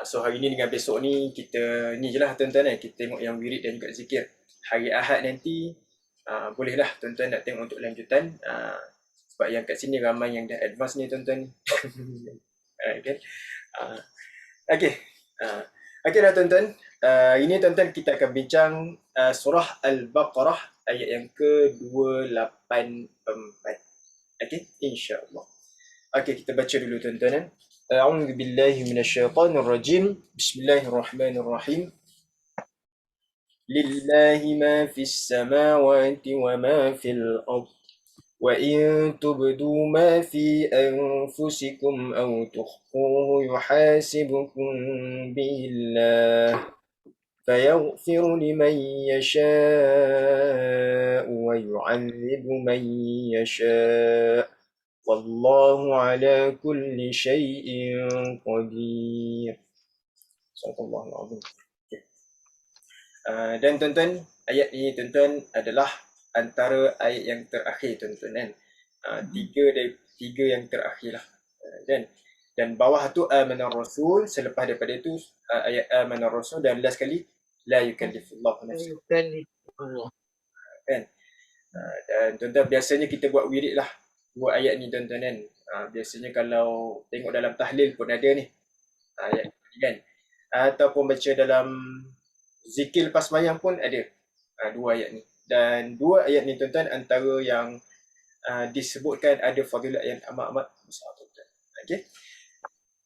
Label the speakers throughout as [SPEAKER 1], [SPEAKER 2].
[SPEAKER 1] So hari ni dengan besok ni kita ni je lah tuan-tuan kan, kita tengok yang wirid dan juga zikir. Hari Ahad nanti bolehlah tuan-tuan nak tengok untuk lanjutan, sebab yang kat sini ramai yang dah advance ni tuan-tuan ni. Okay. Okay. Okay dah tuan-tuan. Ini tuan-tuan kita akan bincang surah Al-Baqarah ayat yang ke-284. Okay, insya-Allah. Okay, kita baca dulu tuan-tuan. A'udzu billahi minasyaitonir rajim. Bismillahirrahmanirrahim. Lillahi ma fis samawati wa ma fil ardh. Wa in tubdu ma fi anfusikum aw tukhfuhu yuhasibukum billah. فيغفر لمن يشاء ويعذب من يشاء والله على كل شيء قدير. Subhanallah azim. Dan tuan-tuan, ayat ini tuan-tuan adalah antara ayat yang terakhir tuan-tuan kan. Tiga yang terakhir lah. Dan bawah tu amanar rasul, selepas daripada itu ayat amanar rasul, dan last kali la yukallifullahu nafsan. Kan? Dan tuan-tuan biasanya kita buat wirid lah buat ayat ni tuan-tuan kan. Biasanya kalau tengok dalam tahlil pun ada ni ayat ni kan, ataupun baca dalam zikir lepas sembahyang pun ada dua ayat ni. Dan dua ayat ni tuan-tuan antara yang disebutkan ada fadilat yang amat-amat besar tuan-tuan.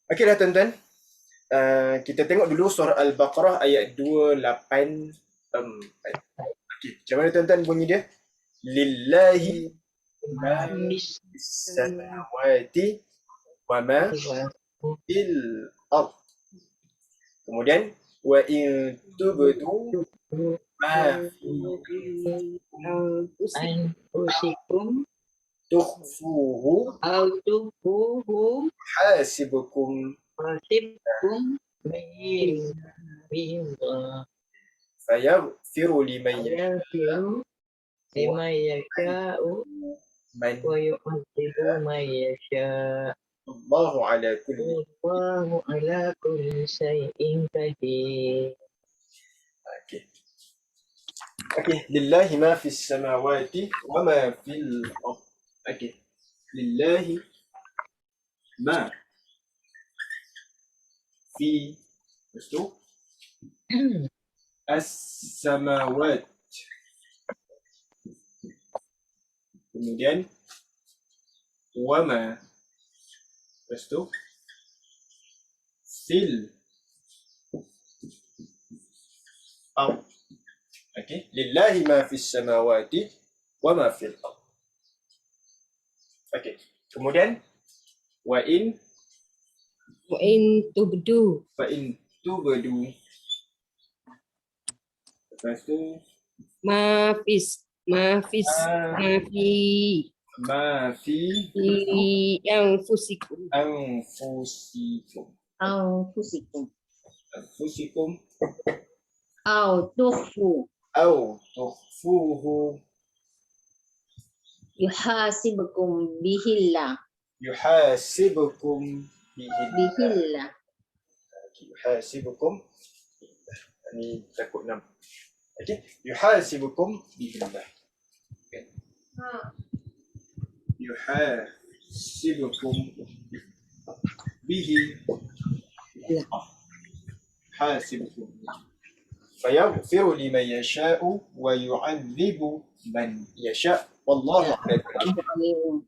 [SPEAKER 1] Okey dah tuan-tuan. Kita tengok dulu surah Al-Baqarah ayat 284. Okey, macam mana tuan-tuan bunyi dia? Lillahi ma fis samawati wa ma fil ardh. Kemudian wa in tubdu ma fi
[SPEAKER 2] anfusikum
[SPEAKER 1] tukhfuhu
[SPEAKER 2] aw tukhfuhu
[SPEAKER 1] hasibukum
[SPEAKER 2] billah
[SPEAKER 1] fayaghfiru liman
[SPEAKER 2] yasha'u wa yu'adzibu man yasha'u
[SPEAKER 1] wallahu ala kulli
[SPEAKER 2] syai'in qadir.
[SPEAKER 1] Okay, lillahi ma fis samawati wa ma fil ardh. Okay, lillahi ma fi as-samawat. Kemudian wa ma fil ardh. Okay, lillahi ma fis samawati wa ma fil ardh. Okay, kemudian wa in
[SPEAKER 2] tubdu
[SPEAKER 1] fa in tubdu. Lepas tu
[SPEAKER 2] ma fi anfusikum aw
[SPEAKER 1] tukhfuhu
[SPEAKER 2] yuhasibukum bihillah.
[SPEAKER 1] Yuhasibukum ini takut 6. Okay, yuhasibukum billah. Okay. Yuhasibukum bihi hasibukum fayaghfiru liman yasha'u wa yu'adzibu man yasha' wallahu alim.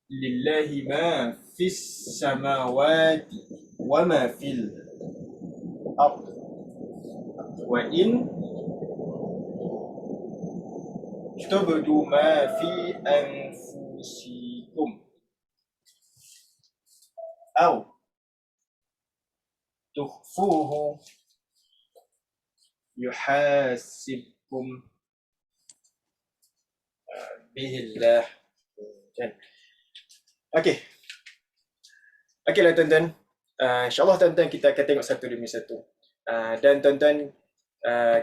[SPEAKER 1] Lillahi ma fis samawati wa ma fil ardh wa in tubdu ma fi anfusikum aw tukhfuhu yuhasibkum bihillah. Okey. Okeylah tuan-tuan. InsyaAllah tuan-tuan kita akan tengok satu demi satu. Dan tuan-tuan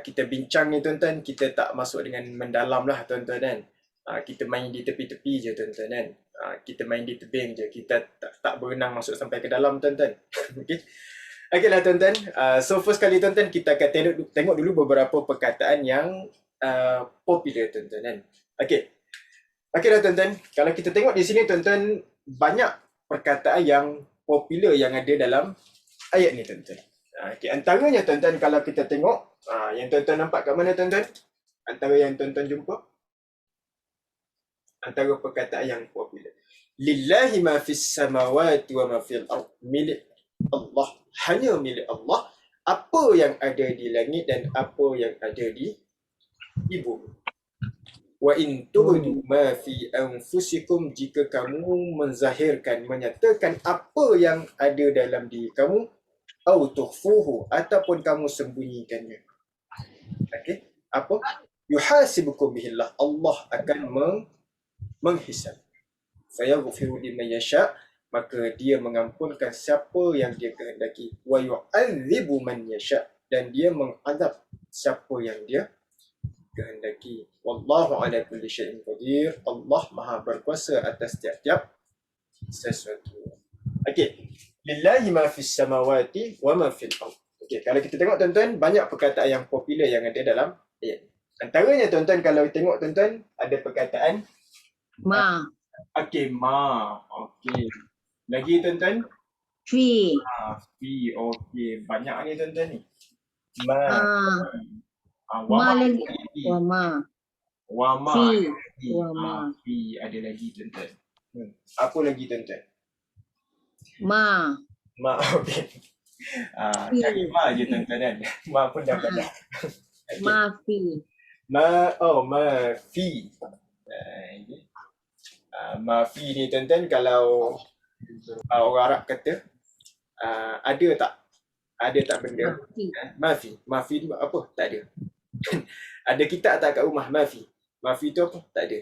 [SPEAKER 1] kita bincang ni tuan-tuan, kita tak masuk dengan mendalam lah tuan-tuan kan. Kita main di tepi-tepi je tuan-tuan kan. Kita main di tebing je. Kita tak berenang masuk sampai ke dalam tuan-tuan. Okey. Okeylah tuan-tuan. So first kali tuan-tuan kita akan tengok dulu beberapa perkataan yang popular tuan-tuan kan. Okey. Okeylah tuan-tuan. Kalau kita tengok di sini tuan-tuan, banyak perkataan yang popular yang ada dalam ayat ni tuan-tuan. Okey, antaranya tuan-tuan kalau kita tengok, yang tuan-tuan nampak kat mana tuan-tuan? Antara yang tuan-tuan jumpa, antara perkataan yang popular. Lillahi ma fis samawati wa ma fil ard. Milik Allah, hanya milik Allah apa yang ada di langit dan apa yang ada di bumi. Wa in tubdu ma fi anfusikum, jika kamu menzahirkan, menyatakan apa yang ada dalam diri kamu, au tukhfuhu, ataupun kamu sembunyikannya. Okey, apa? Yuhasibukum bihillah, Allah akan menghisab. Fayaghfiru liman yasha, maka dia mengampunkan siapa yang dia kehendaki. Wa yu'adzibu man yasha, dan dia mengadab siapa yang dia kehendaki. Wallahu ala kulli syai'in qadir. Allah Maha berkuasa atas tiap-tiap sesuatu. Okey. Lillahi ma fis samawati wa ma fil ard. Okey, kalau kita tengok tuan-tuan, banyak perkataan yang popular yang ada dalam ayat. Antaranya tuan-tuan, kalau tengok tuan-tuan, ada perkataan
[SPEAKER 2] Ma.
[SPEAKER 1] okey, ma. Okey. Lagi tuan-tuan?
[SPEAKER 2] Fi.
[SPEAKER 1] Fi. Okey, banyak ni tuan-tuan ni. Ma.
[SPEAKER 2] Ma lagi. Wa ma.
[SPEAKER 1] Wa ma.
[SPEAKER 2] Fi. Wa ma.
[SPEAKER 1] Fi ada lagi tuan-tuan. Apa lagi tuan-tuan?
[SPEAKER 2] Ma.
[SPEAKER 1] Ma. Okey. Cari ma je tuan-tuan kan. Ma pun dah banyak. Okay.
[SPEAKER 2] Ma fi.
[SPEAKER 1] Ma fi. Ma fi ni tuan-tuan, kalau orang Arab kata, ada tak benda? Ma fi. Ma fi tu apa? Tak ada. Ada kitab tak kat rumah? Ma fi. Ma fi tu apa? Tak ada.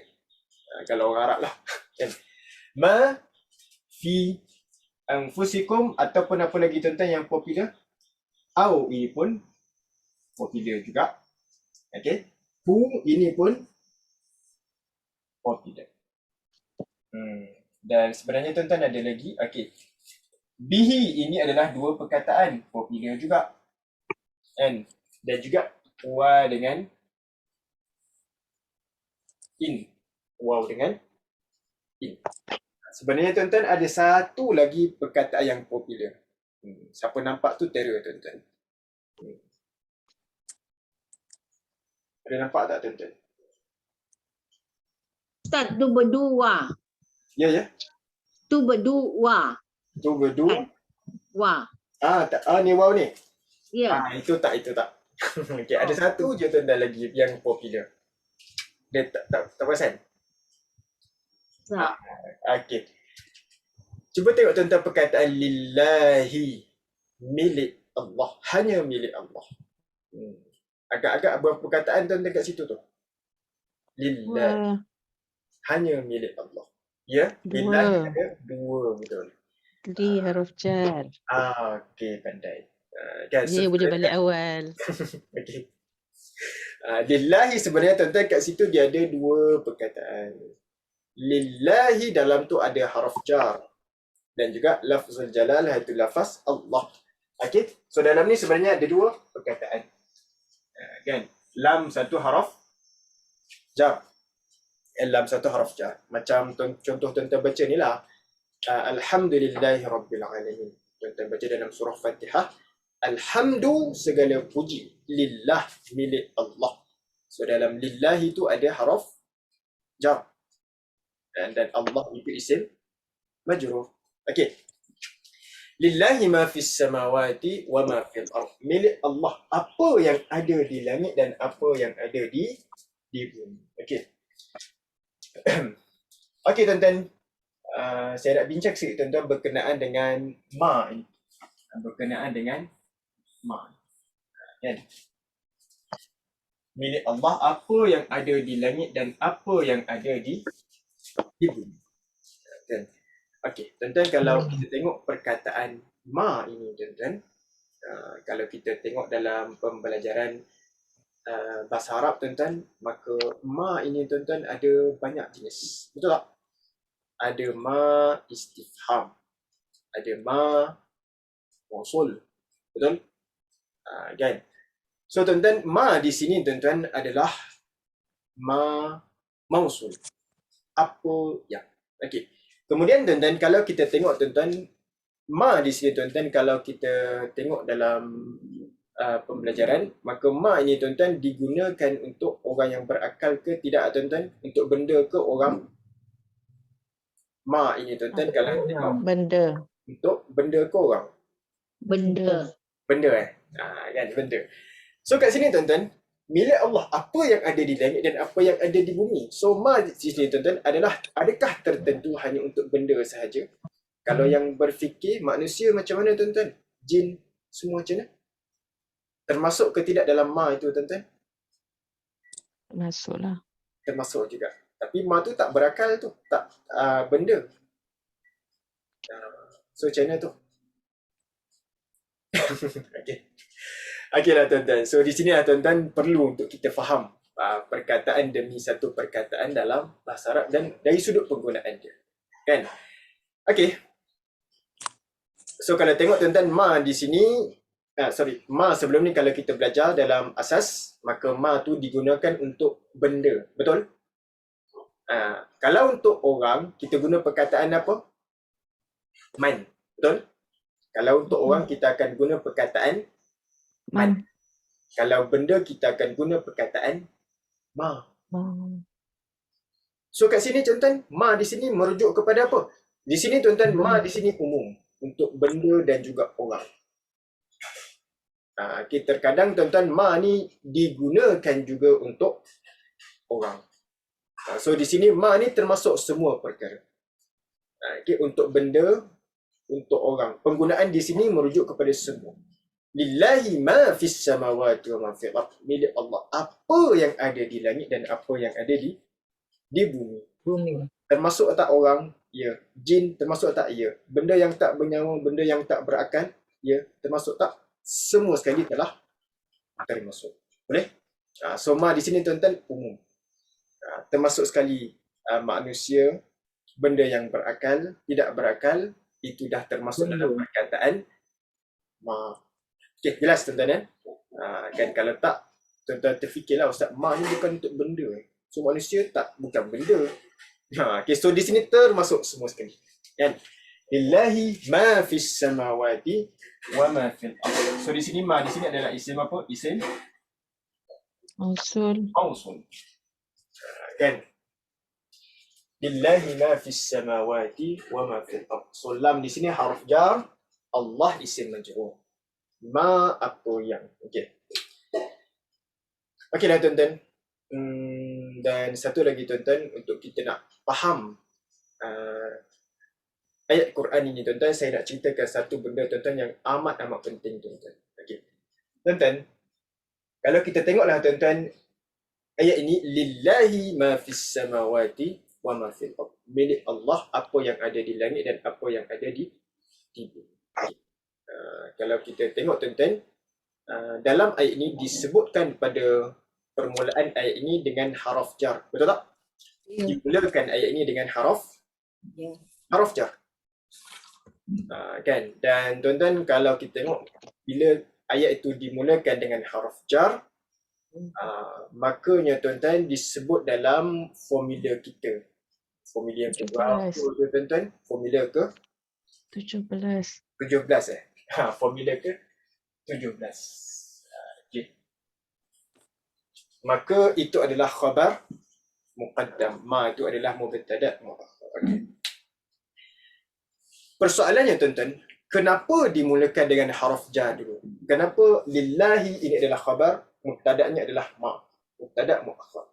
[SPEAKER 1] Kalau orang Arab lah. Ma fi anfusikum, ataupun apa lagi tuan-tuan yang popular? Au, ini pun popular juga. Okey. Hu, ini pun popular. Dan sebenarnya tuan-tuan ada lagi. Okey. Bihi, ini adalah dua perkataan popular juga. Dan juga wa dengan in. Wow dengan in. Sebenarnya tuan-tuan ada satu lagi perkataan yang popular. Siapa nampak tu terror tuan-tuan. Ada nampak tak tuan-tuan?
[SPEAKER 2] Ustaz, tu berdua.
[SPEAKER 1] Ya.
[SPEAKER 2] Tu berdua.
[SPEAKER 1] Tu berdua.
[SPEAKER 2] Wa.
[SPEAKER 1] Ni wow ni.
[SPEAKER 2] Ya.
[SPEAKER 1] Itu tak. Okey, ada satu je tuan-tuan lagi yang popular. Dia tak perasan? Okey. Cuba tengok tuan-tuan perkataan lillahi, milik Allah, hanya milik Allah. Agak-agak berapa perkataan tuan-tuan kat situ tu? Lillahi, hanya milik Allah. Ya, lillahi ada dua, betul.
[SPEAKER 3] Li huruf jar.
[SPEAKER 1] Okey, pandai. Kan,
[SPEAKER 3] Dia boleh balik awal.
[SPEAKER 1] Okey. Lillahi sebenarnya tuan-tuan kat situ dia ada dua perkataan. Lillahi dalam tu ada haraf jar dan juga lafzul jalalah, itu lafaz Allah. Okey. So dalam ni sebenarnya ada dua perkataan. Kan? Lam satu haraf jar. Lam satu haraf jar. Macam contoh tuan-tuan baca ni lah. Alhamdulillahi rabbil alamin. Tuan-tuan baca dalam surah Fatihah. Alhamdu, segala puji, lillah, milik Allah. So dalam lillahi tu ada haraf jar. Dan Allah itu isim majrur. Okey. Lillahi ma fis samawati wa ma fil ard. Milik Allah apa yang ada di langit dan apa yang ada di bumi. Okey. Okey tuan-tuan. Saya nak bincang sikit tuan-tuan berkenaan dengan ma ini. Berkenaan dengan ma. Kan? Milik Allah apa yang ada di langit dan apa yang ada di bumi. Kan? Okey, tuan-tuan, kalau kita tengok perkataan ma ini tuan-tuan, kalau kita tengok dalam pembelajaran bahasa Arab tuan-tuan, maka ma ini tuan-tuan ada banyak jenis. Betul tak? Ada ma istifham, ada ma mausul. Betul? Kan? So tuan-tuan, ma di sini tuan-tuan adalah ma mausul. Apa yang. Okey. Kemudian tuan-tuan, kalau kita tengok tuan-tuan, ma di sini tuan-tuan, kalau kita tengok dalam pembelajaran, maka ma ini tuan-tuan digunakan untuk orang yang berakal ke tidak tuan-tuan? Untuk benda ke orang? Ma ini tuan-tuan kalau tengok
[SPEAKER 3] Benda.
[SPEAKER 1] untuk benda ke orang?
[SPEAKER 2] Benda.
[SPEAKER 1] Benda kan, benda. So kat sini tuan-tuan, milik Allah apa yang ada di langit dan apa yang ada di bumi. So ma di sini tuan-tuan adalah adakah tertentu hanya untuk benda sahaja? Kalau yang berfikir manusia macam mana tuan-tuan? Jin semua macam mana? Termasuk ke tidak dalam ma itu tuan-tuan?
[SPEAKER 3] Masuklah.
[SPEAKER 1] Termasuk juga. Tapi ma tu tak berakal tu, tak benda. So macam mana tu? Okey. Okeylah tuan-tuan. So di sini lah tuan-tuan perlu untuk kita faham perkataan demi satu perkataan dalam bahasa Arab dan dari sudut penggunaan dia. Kan? Okey. So kalau tengok tuan-tuan, ma di sini ma sebelum ni kalau kita belajar dalam asas, maka ma tu digunakan untuk benda. Betul? Kalau untuk orang, kita guna perkataan apa? Man. Betul? Kalau untuk orang, kita akan guna perkataan man. Kalau benda, kita akan guna perkataan ma. So kat sini tuan-tuan, ma di sini merujuk kepada apa? Di sini tuan-tuan, ma di sini umum untuk benda dan juga orang. Okay, terkadang tuan-tuan, ma ni digunakan juga untuk orang. So di sini ma ni termasuk semua perkara. Okay, untuk benda, untuk orang. Penggunaan di sini merujuk kepada semua. Lillahi ma fis samawati wa ma fil ardh. Milik Allah apa yang ada di langit dan apa yang ada di bumi. Termasuk tak orang? Ya. Jin termasuk tak? Ya. Benda yang tak bernyawa, benda yang tak berakal? Ya. Termasuk tak? Semua sekali telah termasuk. Boleh? So ma di sini tuan-tuan umum. Termasuk sekali manusia, benda yang berakal, tidak berakal, itu dah termasuk dalam perkataan ma. Okey, jelas tuan-tuan kan kalau tak, tuan-tuan terfikirlah, Ustaz, ma ni bukan untuk benda. So manusia tak, bukan benda. Okay, so di sini termasuk semua sekali. Kan? Lillahi ma fis samawati wa ma fil ardh. So di sini ma di sini adalah isim apa? Isim
[SPEAKER 3] Mausul.
[SPEAKER 1] mausul. Kan? Lillahi ma fis samawati wa ma fil ardh. So lam di sini harf jar, Allah isim majrur. Ma apa yang. Okey. Okeylah tuan-tuan. Dan satu lagi tuan-tuan, untuk kita nak faham ayat Quran ini tuan-tuan, saya nak ceritakan satu benda tuan-tuan yang amat penting tuan-tuan. Okey. Tuan-tuan, kalau kita tengoklah tuan-tuan, ayat ini lillahi ma fis samawati wa ma fil ardh. Milik Allah apa yang ada di langit dan apa yang ada di bumi. Kalau kita tengok tuan-tuan, dalam ayat ini disebutkan pada permulaan ayat ini dengan haraf jar. Betul tak? Dimulakan ayat ini dengan haraf jar. Kan? Dan tuan-tuan, kalau kita tengok bila ayat itu dimulakan dengan haraf jar, makanya tuan-tuan disebut dalam formula kita. Formula yang berapa tuan-tuan? Formula ke?
[SPEAKER 3] 17.
[SPEAKER 1] 17 formula ke 17. Okay. Maka itu adalah khabar muqaddam. Ma itu adalah mubtada muakhar. Okay. Persoalannya tuan-tuan, kenapa dimulakan dengan haraf jar dulu? Kenapa lillahi ini adalah khabar, mubtada'nya adalah ma. Mubtada muakhar.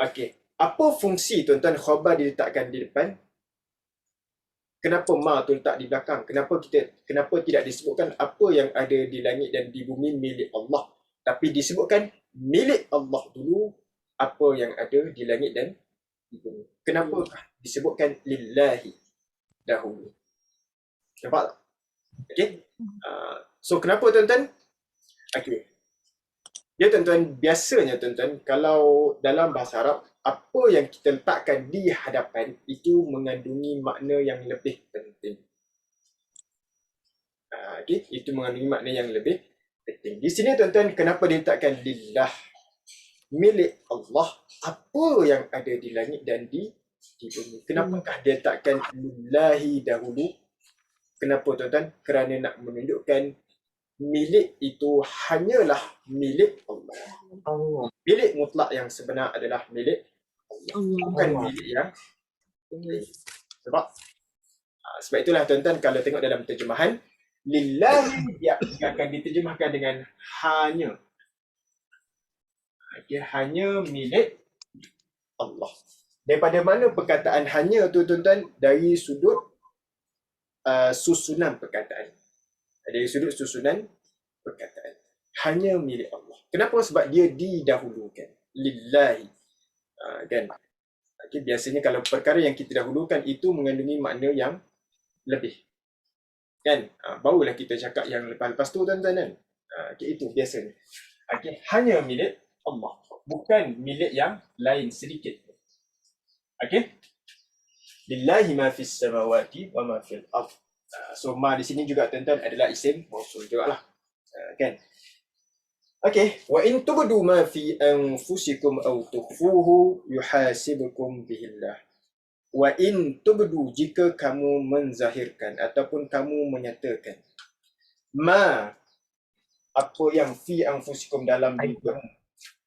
[SPEAKER 1] Okey. Apa fungsi tuan-tuan khabar diletakkan di depan? Kenapa ma tu letak di belakang? Kenapa tidak disebutkan apa yang ada di langit dan di bumi milik Allah, tapi disebutkan milik Allah dulu apa yang ada di langit dan di bumi? Kenapa disebutkan lillahi dahulu? Nampak tak? Okey. So kenapa tuan-tuan? Okey. Dia tuan-tuan, biasanya tuan-tuan, kalau dalam bahasa Arab, apa yang kita letakkan di hadapan itu mengandungi makna yang lebih penting. Okay? Itu mengandungi makna yang lebih penting. Di sini tuan-tuan, kenapa dia letakkan lillah? Milik Allah, apa yang ada di langit dan di bumi. Kenapakah dia letakkan lillahi dahulu? Kenapa tuan-tuan? Kerana nak menunjukkan milik itu hanyalah milik Allah. Milik mutlak yang sebenar adalah milik Allah, bukan milik yang lain. Sebab itulah tuan-tuan, kalau tengok dalam terjemahan, lillahi dia akan diterjemahkan dengan hanya. Dia hanya milik Allah. Daripada mana perkataan hanya tu tuan-tuan? Dari sudut susunan perkataan. Dari sudut susunan perkataan. Hanya milik Allah. Kenapa? Sebab dia didahulukan. Lillahi. Kan? Okay, biasanya kalau perkara yang kita dahulukan itu mengandungi makna yang lebih. Kan? Barulah kita cakap yang lepas-lepas tu tuan-tuan kan? Okay, itu biasanya. Okay, hanya milik Allah. Bukan milik yang lain sedikit. Okay? Lillahi ma fis samawati wa ma fil ardh. So ma di sini juga tuan-tuan adalah isim mausul jugalah. Kan? Okay, wa in tubdu ma fi anfusikum aw tukhfuhu yuhasibukum bihillah. Wa in tubdu, jika kamu menzahirkan ataupun kamu menyatakan ma, apa yang fi anfusikum dalam diri kamu,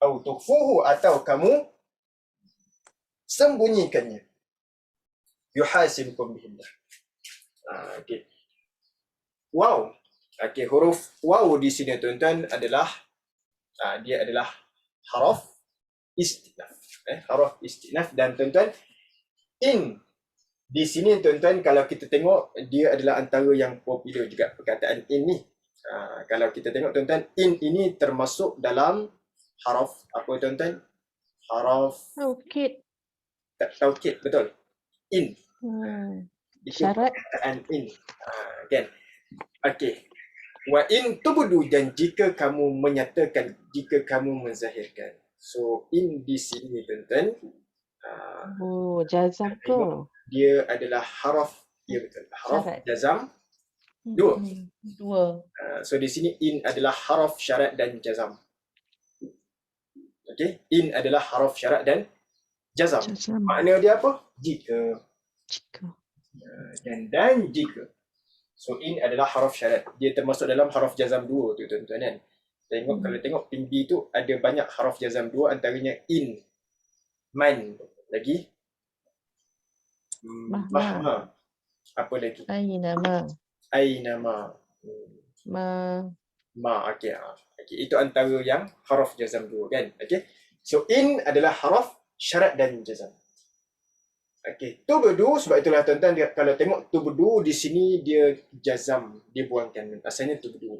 [SPEAKER 1] aw tukhfuhu, atau kamu sembunyikannya, yuhasibukum bihillah. Okay. Wow. Okay, huruf waw di sini tuan-tuan adalah dia adalah haraf istinaf. Haraf istinaf. Dan tuan-tuan, in di sini tuan-tuan, kalau kita tengok, dia adalah antara yang popular juga perkataan in ni. Kalau kita tengok tuan-tuan, in ini termasuk dalam haraf apa tuan-tuan? Haraf
[SPEAKER 3] Taukid.
[SPEAKER 1] taukid, betul. In. Itu
[SPEAKER 3] Syarat.
[SPEAKER 1] perkataan in. Kan? Okey. Wa in tubdu, dan jika kamu menyatakan, jika kamu menzahirkan. So in di sini tuan-tuan,
[SPEAKER 3] Jazam ke?
[SPEAKER 1] dia adalah haraf, ya betul, haraf
[SPEAKER 3] Syarat.
[SPEAKER 1] jazam dua.
[SPEAKER 3] Dua.
[SPEAKER 1] So di sini in adalah haraf syarat dan jazam. Okey, in adalah haraf syarat dan jazam. Makna dia apa? Jika. Dan jika. So in adalah haraf syarat. Dia termasuk dalam haraf jazam dua tu tuan-tuan kan. Tengok kalau tengok in B tu ada banyak haraf jazam dua, antaranya in, man, lagi mahma. Apa lagi?
[SPEAKER 3] Ainama.
[SPEAKER 1] Ainama. Ma. Okey. Okey, itu antara yang haraf jazam dua kan. Okey. So in adalah haraf syarat dan jazam. Okey, tubdu, sebab itulah tuan-tuan, kalau tengok tubdu di sini dia jazam, dia buangkan, asalnya tubdu.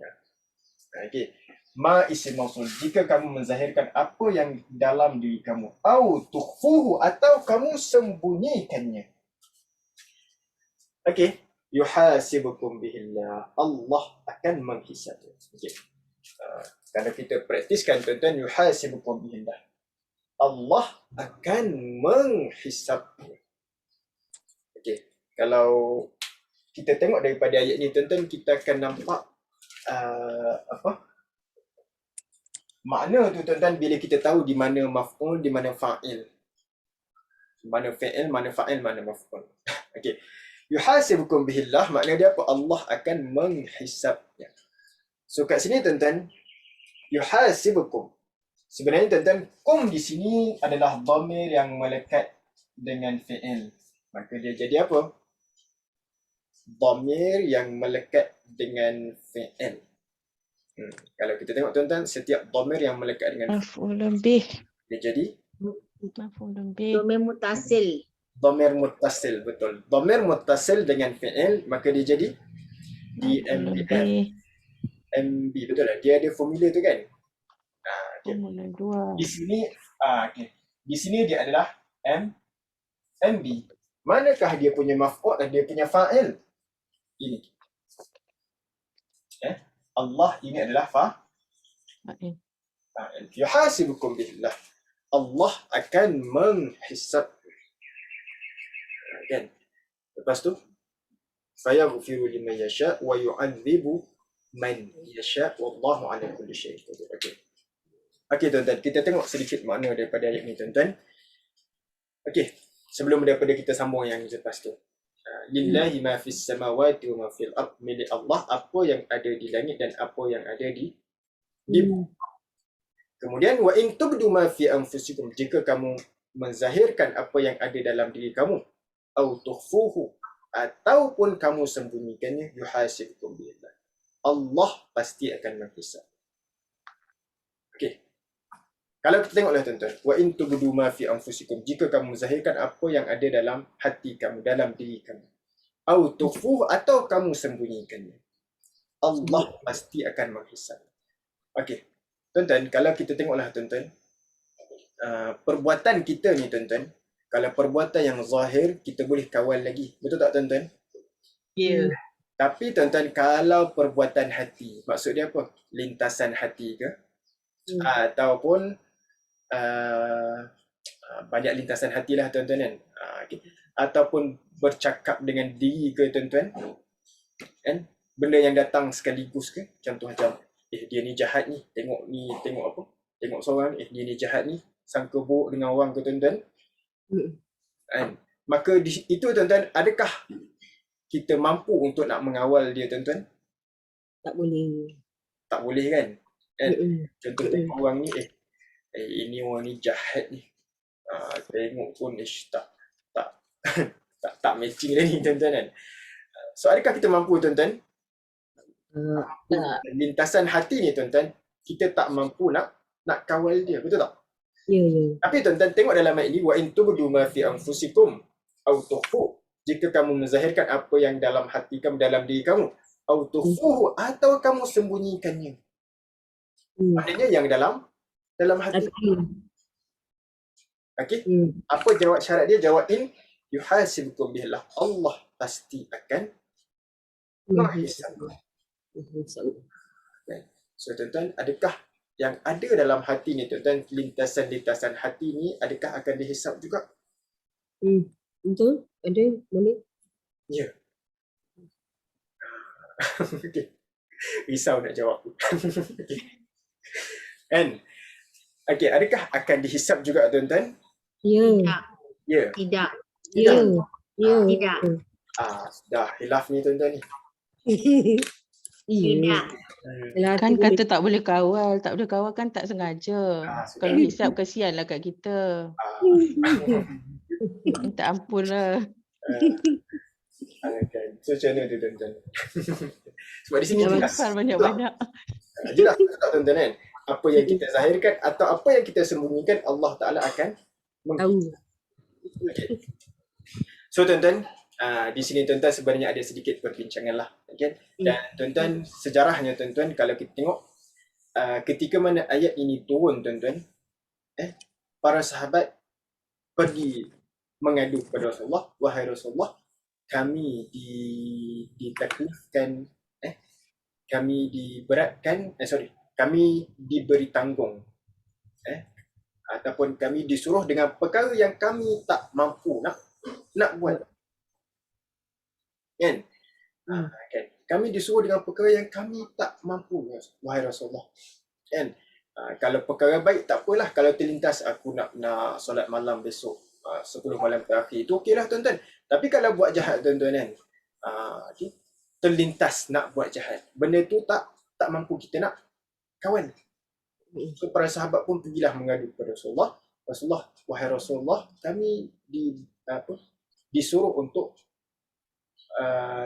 [SPEAKER 1] Okey. Ma isim mausul, jika kamu menzahirkan apa yang dalam diri kamu, au tukhfuhu, atau kamu sembunyikannya. Okey, yuhasibukum bihillah, Allah akan menghisab. Okey. Kalau kita praktiskan tuan-tuan, yuhasibukum bihillah, Allah akan menghisabnya. Okey, kalau kita tengok daripada ayat ni tuan-tuan, kita akan nampak makna tu tuan-tuan bila kita tahu di mana maf'ul, di mana fa'il. Mana fa'il, mana fa'il, mana maf'ul. Okey. Yuhasibukum bihillah, makna dia apa? Allah akan menghisabnya. So kat sini tuan-tuan, yuhasibukum. Sebenarnya tuan-tuan, kum di sini adalah dhamir yang melekat dengan fi'il. Maka dia jadi apa? Dhamir yang melekat dengan fi'il. Kalau kita tengok tuan-tuan, setiap dhamir yang melekat dengan
[SPEAKER 3] Maf'ulun bih.
[SPEAKER 1] dia jadi
[SPEAKER 3] Maf'ulun bih.
[SPEAKER 2] Dhamir muttasil.
[SPEAKER 1] dhamir muttasil, betul. Dhamir muttasil dengan fi'il, maka dia jadi
[SPEAKER 3] Maf'ulun
[SPEAKER 1] DMB.
[SPEAKER 3] bih.
[SPEAKER 1] MB, betul tak? Dia ada formula tu kan? Okay.
[SPEAKER 3] Formula dua.
[SPEAKER 1] Di sini okay. Di sini dia adalah MB. Manakah dia punya maf'ul dan dia punya fa'il? Ini. Allah ini adalah fa'il. Yuhasibukum billah. Allah akan menghisab. Kan? Lepas tu fayaghfiru liman yasha wa yu'adzibu man yasha wallahu ala kulli syai'in qadir. Okey tuan-tuan, kita tengok sedikit makna daripada ayat ni tuan-tuan. Okey, sebelum daripada kita sambung yang lepas tu. Lillahi ma fis samawati wa ma fil ard, milik Allah apa yang ada di langit dan apa yang ada di bumi. Kemudian wa in tubdu ma fi anfusikum, jika kamu menzahirkan apa yang ada dalam diri kamu, au tukhfuhu, ataupun kamu sembunyikannya, yuhasibkum billah, Allah pasti akan menghisab. Okey. Kalau kita tengoklah tuan-tuan, wa in tubdu ma fi anfusikum, jika kamu menzahirkan apa yang ada dalam hati kamu, dalam diri kamu, au tukhfuhu, atau kamu sembunyikannya, Allah pasti akan menghisab. Okey. Tuan-tuan, kalau kita tengoklah tuan-tuan, perbuatan kita ni tuan-tuan, kalau perbuatan yang zahir kita boleh kawal lagi. Betul tak tuan-tuan?
[SPEAKER 4] Ya.
[SPEAKER 1] Tapi tuan-tuan, kalau perbuatan hati, maksud dia apa? Lintasan hati ke? Ataupun banyak lintasan hati lah tuan-tuan kan? Okay. Ataupun bercakap dengan diri ke tuan-tuan? Kan? Benda yang datang sekaligus ke? Contoh macam, dia ni jahat ni, tengok apa? Tengok seorang, dia ni jahat ni, sangka buruk dengan orang ke tuan-tuan? Kan? Maka itu tuan-tuan, adakah kita mampu untuk nak mengawal dia tuan-tuan?
[SPEAKER 4] Tak boleh.
[SPEAKER 1] Tak boleh kan? Contoh tengok orang ni, ini orang ni jahat ni. Tengok pun tak matching dah ni tuan-tuan kan? So adakah kita mampu tuan-tuan? Lintasan hati ni tuan-tuan, kita tak mampu nak kawal dia, betul tak?
[SPEAKER 4] Ya.
[SPEAKER 1] Tapi tuan-tuan tengok dalam ayat ini, wa in tubdu ma fi anfusikum au tukhfu, jika kamu menzahirkan apa yang dalam hati kamu, dalam diri kamu, au tukhfuhu, atau kamu sembunyikannya. Maknanya yang dalam hati. Okey. Apa jawab syarat dia? Jawab in yuhasibukum billah, Allah pasti akan menghisab. So tuan-tuan, adakah yang ada dalam hati ni tuan-tuan, lintasan-lintasan hati ni, adakah akan dihisab juga?
[SPEAKER 4] Betul? Ada? Boleh?
[SPEAKER 1] Ya. Okay. Risau nak jawab. Okay. And okay, adakah akan dihisab juga tuan-tuan?
[SPEAKER 4] Ya.
[SPEAKER 1] Ya.
[SPEAKER 2] Tidak.
[SPEAKER 4] Ya.
[SPEAKER 1] Dah hilaf ni tuan-tuan ni.
[SPEAKER 2] Tidak.
[SPEAKER 3] Kan kata tak boleh kawal kan tak sengaja. Kalau hisap kesianlah kat kita. Minta ampun lah.
[SPEAKER 1] Okay. So macam mana tu tuan-tuan? Sebab di sini jelas.
[SPEAKER 3] Banyak-banyak.
[SPEAKER 1] Jelas tak tuan-tuan kan? Apa yang kita zahirkan atau apa yang kita sembunyikan, Allah Ta'ala akan
[SPEAKER 4] Tahu.
[SPEAKER 1] Okay. So tuan-tuan, di sini tuan-tuan sebenarnya ada sedikit perbincangan lah, okay? Dan tuan-tuan, sejarahnya tuan-tuan, kalau kita tengok ketika mana ayat ini turun tuan-tuan, para sahabat pergi mengadu kepada Rasulullah, wahai Rasulullah, kami ditaklifkan, kami diberatkan, kami diberi tanggung, ataupun kami disuruh dengan perkara yang kami tak mampu nak buat. Kan? Kan? Kami disuruh dengan perkara yang kami tak mampu, wahai Rasulullah. Kan? Kalau perkara baik tak apalah, kalau terlintas aku nak solat malam besok 10 malam terakhir, itu okeylah tuan-tuan. Tapi kalau buat jahat tuan-tuan kan, terlintas nak buat jahat, benda tu tak mampu kita nak kawan. So para sahabat pun pergilah mengadu kepada Rasulullah. Rasulullah, wahai Rasulullah, kami disuruh untuk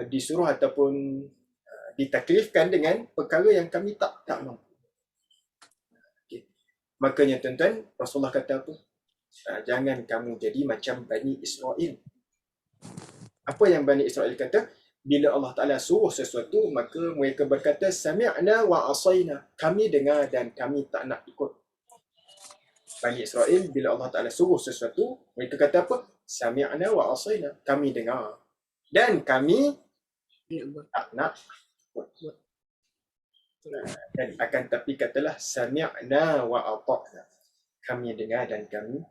[SPEAKER 1] disuruh ataupun ditaklifkan dengan perkara yang kami tak mampu. Okay. Makanya tuan-tuan, Rasulullah kata apa? Jangan kamu jadi macam Bani Israel. Apa yang Bani Israel kata? Bila Allah Ta'ala suruh sesuatu, maka mereka berkata, Sami'na wa asayna. Kami dengar dan kami tak nak ikut. Bani Israel, bila Allah Ta'ala suruh sesuatu, mereka kata apa? Sami'na wa asayna. Kami dengar dan kami tak nak ikut. Dan akan tapi katalah sami'na wa ata'na. Kami dengar dan kami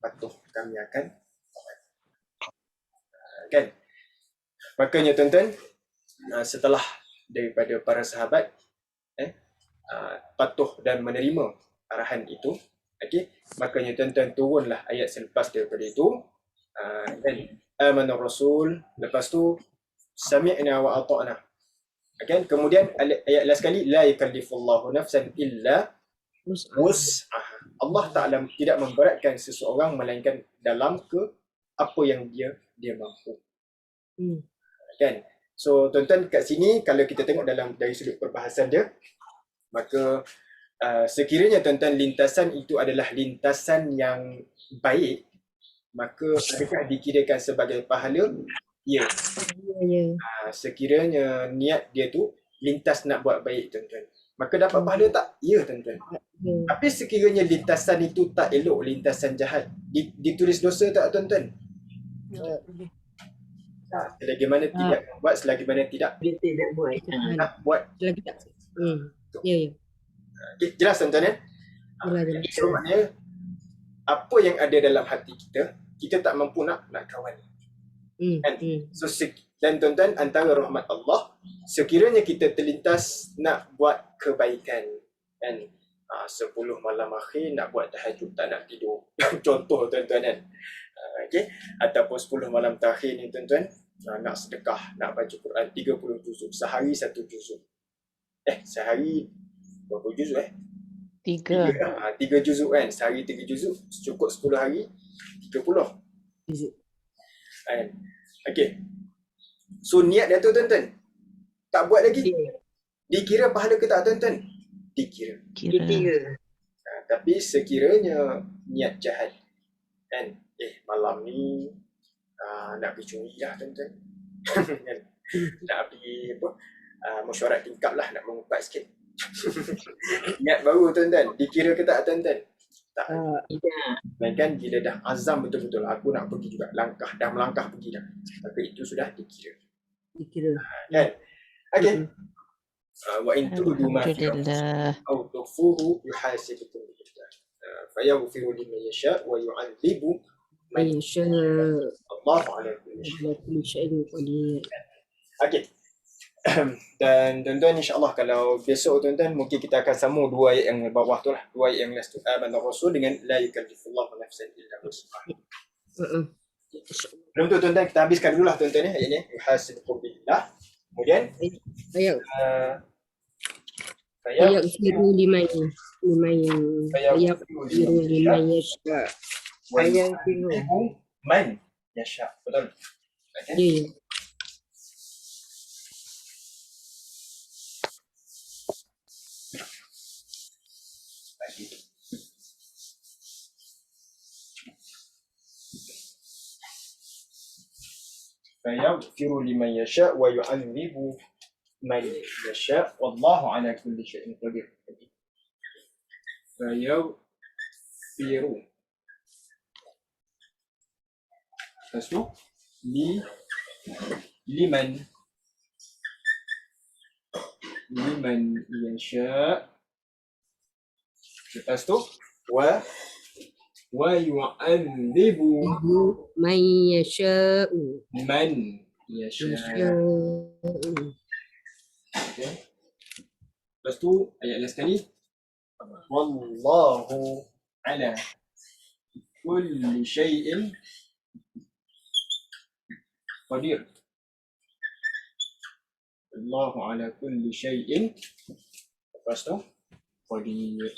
[SPEAKER 1] patuh, kami akan taat. Kan? Makanya tuan-tuan, setelah daripada para sahabat patuh dan menerima arahan itu, okey, makanya tuan-tuan turunlah ayat selepas daripada itu, dan amanar rasul, lepas tu sami'na wa ata'na. Okay? Kemudian ayat last sekali, la yukallifullahu nafsan illa wus'aha. Allah Ta'ala tidak memberatkan seseorang melainkan dalam ke apa yang dia mampu. Kan? So tuan-tuan kat sini kalau kita tengok dari sudut perbahasan dia, maka sekiranya tuan-tuan lintasan itu adalah lintasan yang baik, maka adakah dikirakan sebagai pahala? Ya. Sekiranya niat dia tu lintas nak buat baik tuan-tuan, maka dapat pahala tak? Ya tuan-tuan. Tapi sekiranya lintasan itu tak elok, lintasan jahat, ditulis dosa tak tuan-tuan? Selagi mana tidak buat, selagi mana tidak nak buat.
[SPEAKER 4] Lagi tak. Ya.
[SPEAKER 1] Okay, jelas tuan-tuan ya? So maknanya apa yang ada dalam hati kita, kita tak mampu nak kawan. Kan? So dan tuan-tuan, antara rahmat Allah, sekiranya kita terlintas nak buat kebaikan, kan, 10 malam akhir nak buat tahajud, tak nak tidur. Contoh tuan-tuan kan. Okay? Ataupun 10 malam terakhir ni tuan-tuan, nak sedekah, nak baca Quran 30 juzuk, sehari 1 juzuk. Sehari berapa juzuk 3 juzuk kan, sehari 3 juzuk, cukup 10 hari 30 juzuk. Kan? Okay. So niat dia tu tuan-tuan, tak buat lagi, dikira pahala ke tak tuan-tuan? Dikira. Tapi sekiranya niat jahat, kan, malam ni nak pergi curi lah tuan-tuan. Kan? Nak pergi mesyuarat tingkap lah, nak mengumpat sikit. Niat baru tuan-tuan, dikira ke tak tuan-tuan? Tak. Kan bila dah azam betul-betul, aku nak pergi juga, dah melangkah pergi dah, maka itu sudah dikira. Kan? Okay. Wa in tu'du ma fi aw tukhfuhu yuhasibukum bihi. Fayaghfiru liman yasha' wa yu'adzibu man yasha'. Allahu 'ala kulli syai'in qadir. Okay. Dan tuan-tuan, insya-Allah kalau besok tuan-tuan mungkin kita akan sambung 2 ayat yang bawah tu lah, 2 ayat yang last tu, amanar rasul dengan la yukallifullahu nafsan illa wus'aha. Belum tu tuan-tuan, kita habiskan dulu lah tuan-tuan ayat ni, yuhasibukum billah. Kemudian
[SPEAKER 4] fayaghfiru liman yasha'.
[SPEAKER 1] Fayaghfiru man yasha'. Betul. Okay. Fayaghfiru liman yasha' wa yu'adzibu man yasha' wallahu 'ala kulli syai'in qadir. Fayaghfiru. Lepas tu liman yasha'. Lepas tu wa yu'adzibu
[SPEAKER 4] man yasha'u.
[SPEAKER 1] Okay. Lepas tu ayat last sekali, wallahu ala kulli syai'in qadir. Wallahu ala kulli syai'in. Lepas tu qadir.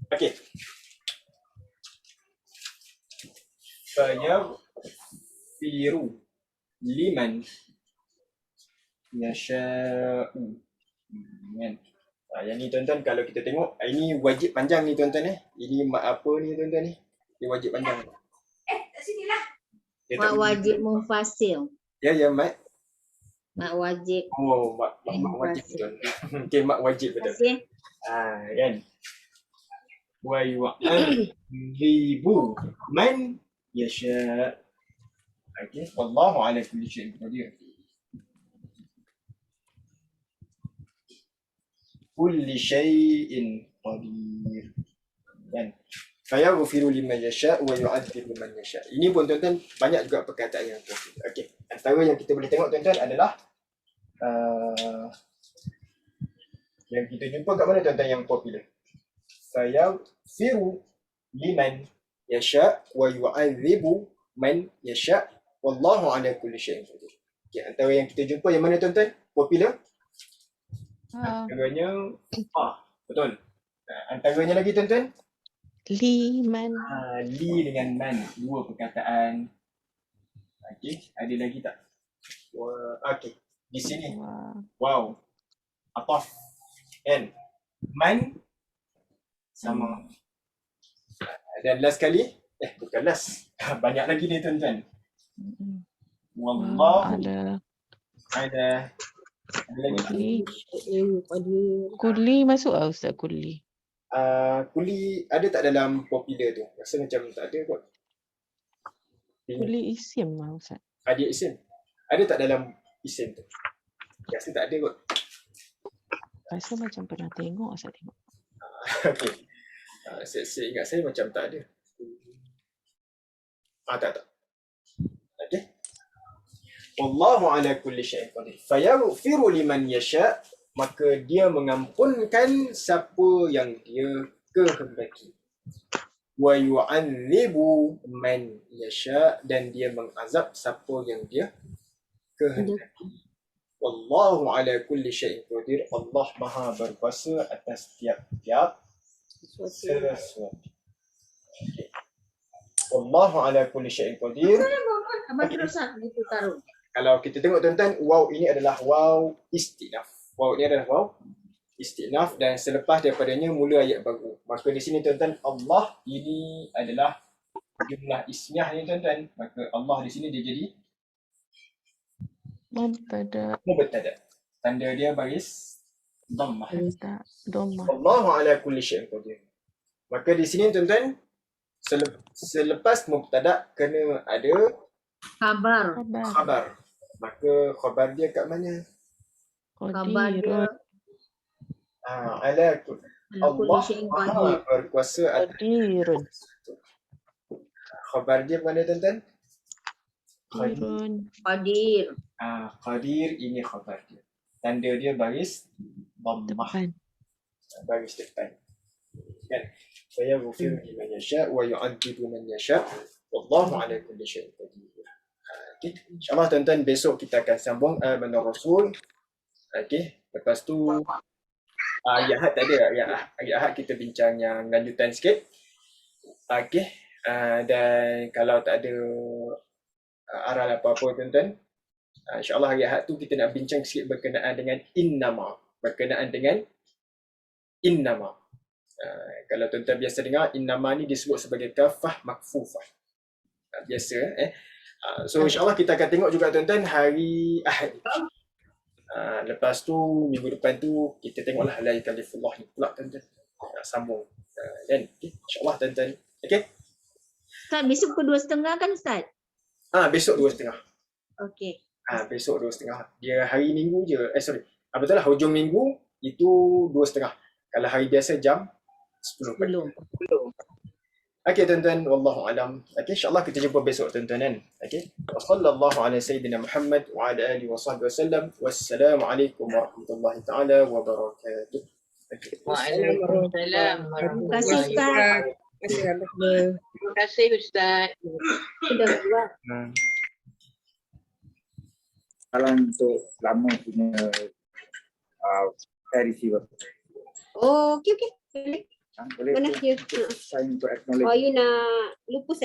[SPEAKER 1] Okay. Fayaghfiru liman yasha'u. Yang ni tuan-tuan, kalau kita tengok, ini wajib panjang ni tuan-tuan . Ini mak apa ni tuan-tuan ni? Ini wajib panjang.
[SPEAKER 2] Kat sinilah. Mak wajib mufasil.
[SPEAKER 1] Ya, mak.
[SPEAKER 2] Mak wajib.
[SPEAKER 1] Oh, mak wajib betul. Okay, mak wajib betul. Kan? Wa yu'adzibu man yasha'. Okay. Wallahu ala kulli syai'in qadir. kulli syai'in qadir. Kan? Fayaghfiru liman yasha' wa yu'adzibu man yasha'. Ini pun tuan-tuan banyak juga perkataan yang popular. Okey. Antara yang kita boleh tengok tuan-tuan adalah yang kita jumpa kat mana tuan-tuan yang popular. Fayaghfiru liman yasha' wa yu'adzibu man yasha' wallahu ala kulli syai'in qadir. Okey, antara yang kita jumpa yang mana tuan-tuan? Popular? Antaranya betul. Antaranya lagi tuan-tuan?
[SPEAKER 3] Liman.
[SPEAKER 1] Li dengan man, dua perkataan. Okey, ada lagi tak? Okey, di sini. Wow. Ataf. Kan? Man sama. Dan last kali, bukan last. Banyak lagi ni tuan-tuan. Wallahu ada lagi.
[SPEAKER 3] Kuli masuk ah Ustaz Kuli.
[SPEAKER 1] Kuli ada tak dalam popular tu? Rasa macam tak ada kot.
[SPEAKER 3] Kuli isim lah Ustaz.
[SPEAKER 1] Ada isim. Ada tak dalam isim tu? Rasa tak ada kot.
[SPEAKER 3] Rasa macam pernah tengok Ustaz tengok.
[SPEAKER 1] Okey. Saya ingat saya macam tak ada. Tak. Okey. Wallahu ala kulli syai'in qadir. Fayaghfiru liman yasha', maka dia mengampunkan siapa yang dia kehendaki. Wa yu'adzibu man yasha', dan dia mengazab siapa yang dia kehendaki. Wallahu ala kulli syai'in qadir. Allah Maha berkuasa atas tiap-tiap sesuatu. Okay. Wallahu ala kulli syai'in qadir.
[SPEAKER 2] Abang terus gitu taruh.
[SPEAKER 1] Kalau kita tengok tuan-tuan, waw ini adalah waw istinaf. Waw ini adalah waw istinaf dan selepas daripadanya mula ayat baru. Maka di sini tuan-tuan, Allah ini adalah jumlah ismiyah ni tuan-tuan. Maka Allah di sini dia jadi mubtada. Tanda dia baris dhammah. Allahu ala kulli syai'in qadir. Maka di sini tuan-tuan, selepas mubtada kena ada khabar. Maka khabar dia kat mana?
[SPEAKER 2] Khabar dia
[SPEAKER 1] ala Allah Maha berkuasa atas. Khabar dia mana tuan-tuan?
[SPEAKER 2] Qadir.
[SPEAKER 1] Qadir ini khabar dia. Tanda dia baris dhammah. Baris depan. Kan? Saya ghafir liman yasha' wa yu'adzibu man yasha' wallahu ala kulli syai'in qadir. Okay. InsyaAllah tuan-tuan besok kita akan sambung Amanur Rasul. Okay. Lepas tu hari Ahad tak ada. Hari Ahad kita bincang yang lanjutan sikit. Okay. Dan kalau tak ada aral apa-apa tuan-tuan, InsyaAllah hari Ahad tu kita nak bincang sikit berkenaan dengan innama. Berkenaan dengan innama. Kalau tuan-tuan biasa dengar, innama ni disebut sebagai kafah makfufah. Biasa. So insyaAllah kita akan tengok juga tuan-tuan hari Ahad. Lepas tu minggu depan tu kita tengoklah la yakallifullah ni pula tuan-tuan. Sambung. Dan insyaAllah tuan-tuan. Okay?
[SPEAKER 2] Ustaz, besok pukul 2.30 kan Ustaz?
[SPEAKER 1] Besok 2.30.
[SPEAKER 2] Okey.
[SPEAKER 1] Besok 2.30. Dia hari minggu je. Betul lah, hujung minggu itu 2.30. Kalau hari biasa jam 10 pagi. Okey tuan-tuan, wallahu alam. Okey, insya-Allah kita jumpa besok tuan-tuan kan. Okey. Wassallallahu ala sayyidina Muhammad wa ala alihi wasahbihi wasallam. Wassalamualaikum warahmatullahi taala wabarakatuh.
[SPEAKER 5] Waalaikumsalam.
[SPEAKER 2] Terima kasih Ustaz.
[SPEAKER 5] Terima kasih Ustaz.
[SPEAKER 2] Sudah buat.
[SPEAKER 6] Kalau untuk lama punya receiver.
[SPEAKER 4] Oh, okey. Boleh.
[SPEAKER 6] Boleh
[SPEAKER 4] Mana
[SPEAKER 6] tu
[SPEAKER 4] dia?
[SPEAKER 6] sign untuk acknowledge.
[SPEAKER 4] Oh, you nak lupus